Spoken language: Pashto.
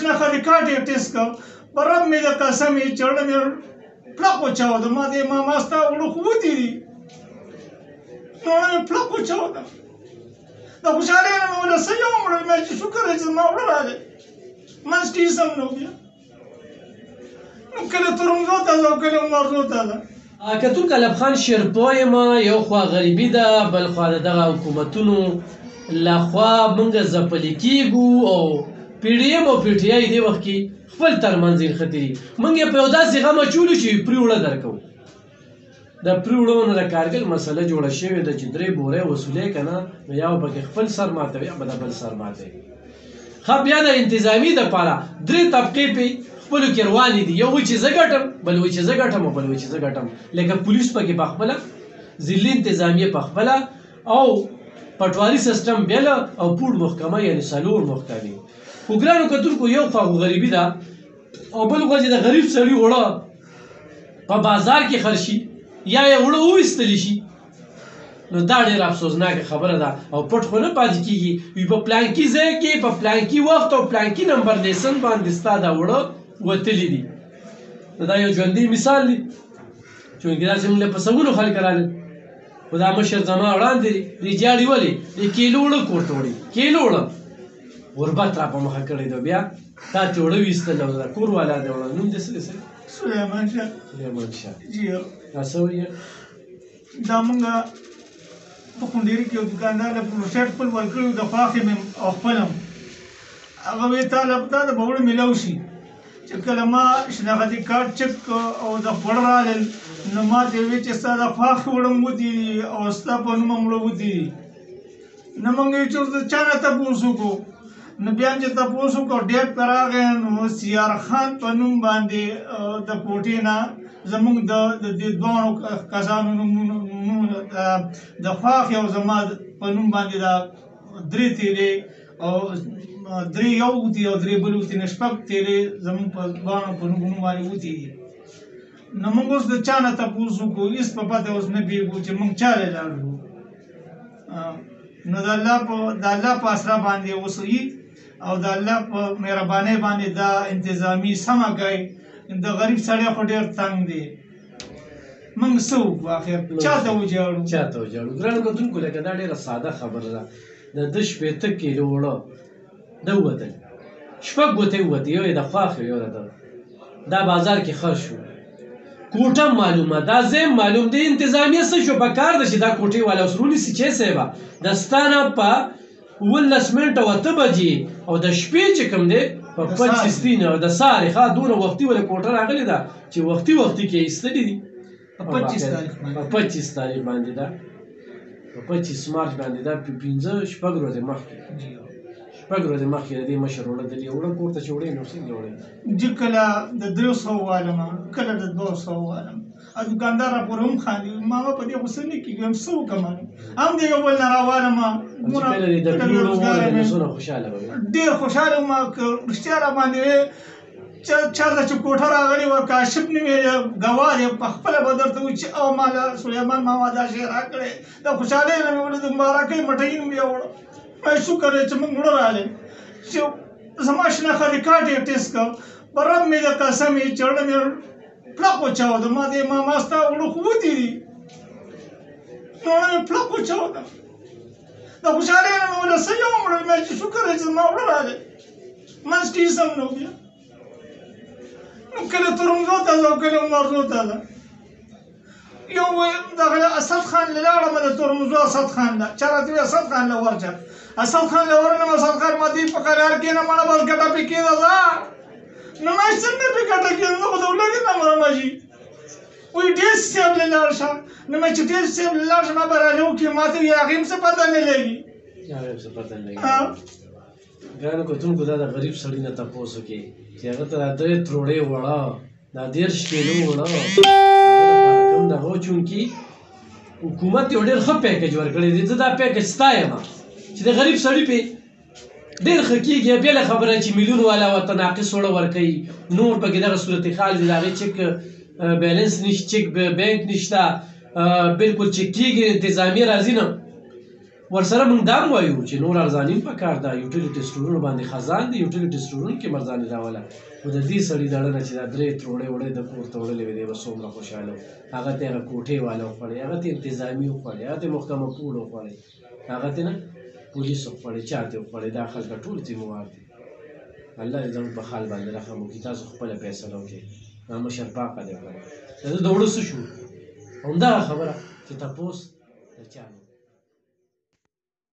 شناخته کارت یې ټیسټ کړ په رب مې د قسم یې چړه مې پړق وچاوده ما ته ما ستا وړه خو وتي دي نو مې پړق وچاوده د خوشحالۍ نه مې وله څه یو وړل مې چې شکر دی چې زما وړه راغی منځ کې هېڅ هم نه و بیا نو کله ترمزو ته ځه او کله مرزو ته ځه کتونکو الب خان شیرپا یم یو خوا غریبي ده بل خوا د دغه حکومتونو لخوا موږ ځپلي کېږو او پی ډي ایم او پی ټي آی دې وخت کې خپل ترمنځ نښتي دي موږ یې په یو داسې غم اچولو چې پرېوړه درکوو د پرېوړو نه د کارګل مسله جوړه شوې ده چې 3 بورې وصولې که نه نو یا به پکې خپل سر ماتوي یا به د بل سر ماتوي ښه بیا د انتظامي دپاره 3 طبقې پې خپلو کې روانې دي یو وایي چې زه ګټم بل وایي چې زه ګټم او بل وایي چې زه ګټم لکه پولیس پکې پخپله ضلعي انتظامیه پخپله او پټواري سیسټم بیله او پوډ محکمه یعنې 4 محکمې خو ګرانو کتونکو یو خوا خو غریبي ده او بل خوا چې د غریب سړي وړه په بازار کې خرڅ شي یا یې وړه وویستلی شي نو دا ډېره افسوسناکه خبره ده او پټ خو نه پاتې کېږي وي په پلانکي ځای کې په پلانکي وخت او پلانکي نمبر لیسن باندې ستا دا وړه وتلي دي نو دا یو ژوندی مثال دی چونکې داسې موږ له په سلګونو خلک راغلل خو دا مشر زما وړاندې دی دی جاړي ولې د کیلو وړه کور ته وړي کیلو وړه غربت را په مخه کړی دی بیا تا چې وړه ویستل او دا کور والا دی وړه نوم دې څه دی سلیمان شاه سلیمان شاه جی دا څه وایي دا موږ په کونډېري کې یو دوکاندار له پروسیټ خپل ورکړي د خواښې مې او خپل هم هغه وایي تا له تا د به وړه میلاو شي چې کله ما شناختي کارت چک او د وړه راغلل نو ما ته ویل چې ستا د خواښې وړه هم وتي دي او ستا په نوم هم وړه وتي دي نو موږ یې چې چا نه تپوس وکړو نو بیا چې تپوس وکړو ډېټ ته راغی نو سیار خان په نوم باندې د کوټې نه زموږ د دې دواړو کسانو نومونه د خواښې او زما په نوم باندې دا 3 تیلې او 3 یو وتي او 3 بل وتي نه 6 تیلې زموږ په دواړو په نومونو باندې وتي دي نو موږ اوس د چا نه تپوس وکړو هېڅ په پته اوس نه پوهېږو چې موږ چارې لاړو نو د الله په اسره باندې اوسئ او د الله په مهربانۍ باندې دا انتظامي سمه کوي د غریب سړی خو ډېر تنګ دی موږ څه وکړو اخر چا ته وجاړو ګرانو کتونکو لکه دا ډېره ساده خبره ده د 15 کیلو وړه ده ووتل 6 ګوتې ووتې یو یې د خواښې یو د دا بازار کې خرڅ شو کوټه معلومه دا زم معلوم دی انتظامیه څه شو په کار ده چې دا کوټې والا اوس رونیسي چې صاحبه د ستا نه په 11 منټه و 8 بجې او د شپې چې کوم دی په 25 او د سهارې ښه دونه وختي ولې کوټه راغلې ده چې وختي کې یې ایستلي دي په 25 تاریخ باندې ده په 25 مارچ باندې ده 5 ورځې مخکې 6 ورځې مخکې د دې مشر وړه د دې وړه کور ته چې وړې نو څنګه وړې چې کله د 300 والم کله د 200 والم دوکاندار راپورې هم خاندي ما په دې غوسه نه کېږم هم څه وکړم هم د یو بل نه راوالم ډېر خوشحاله وم رښتیا راباندې چاته چې کوټه راغلې وه کاشف نوم یې ګواه دی په خپله به درته وایي چې او ما سلیمان ماما دا شی راکړی د خوشحالۍ نه مې ولې د مبارکۍ مټۍ نوم یې وړه شکر دی چې موږ وړه راغلی چې زما شناختي کارت یې ټیسټ کړ په رب مې د قسم یې چړه مې پړق وچاوده ما ته ما ستا وړه خو وتي دي نو مې پړق وچاوده د خوشحالۍ نه مې وله څه یو وړل مې چې شکر دی چې زما وړه راغلی منځ کې هېڅ هم نه و بیا نو کله ترمزو ته ځه او کله مرزو ته ځه یو دغه اسد خان له لاړم د ترمزو اسد خان له چا راته ویل اسد خان له ورشه اسد خان له ورنم اسد خان ما دې په قرار کې نه مړه بل ګټه پې کېده ده نو ما څنګه پې ګټه کېده نو خو د ولګې نه مړه ماجي وایي ډېر صاحب له لاړ شه نو مې چې ډېر صاحب له لاړ شه ما به راجع وکړي ما ته وایي هغې هم څه پته نه لګي ګرانو کتونکو دا د غریب سړي نه تپوس وکړي چې هغه ته دا 3 تروړې وړه دا 13 کیلو وړه کوم ده هو چونکې حکومت یو ډېر ښه پیکج ورکړی دی زه دا پیکج ستایم چې د غریب سړي پې ډېر ښه کېږي بېله خبره چې میلیون والا ورته ناقص وړه ورکوي نور پکې دغه صورتحال دی د هغې چک بیلنس نشته چک بینک نشته بلکل چک کېږي انتظامیه راځي نه ورسره موږ دا هم وایو چې نور ارزاني هم پکار ده یوټیلیټي سټورونو باندې خزان دي یوټیلیټي سټورونو کې مرزاني راوله خو د دې سړي دړه نه چې دا درې تروړې وړې د کور ته وړلې وې دی به څومره خوشحاله و هغه ته هغه کوټې والا وخوړې هغه ته انتظامي وخوړې هغه ته محکمه پول وخوړې هغه ته نه پولیس وخوړې چا ته وخوړې دا خلک ټول ذموار دي الله دې زموږ په حال باندې رحم وکړي تاسو خپله فیصله وکړئ دا مشر پاکه دی کړی د وړو څه شو همدغه خبره چې تپوس د چا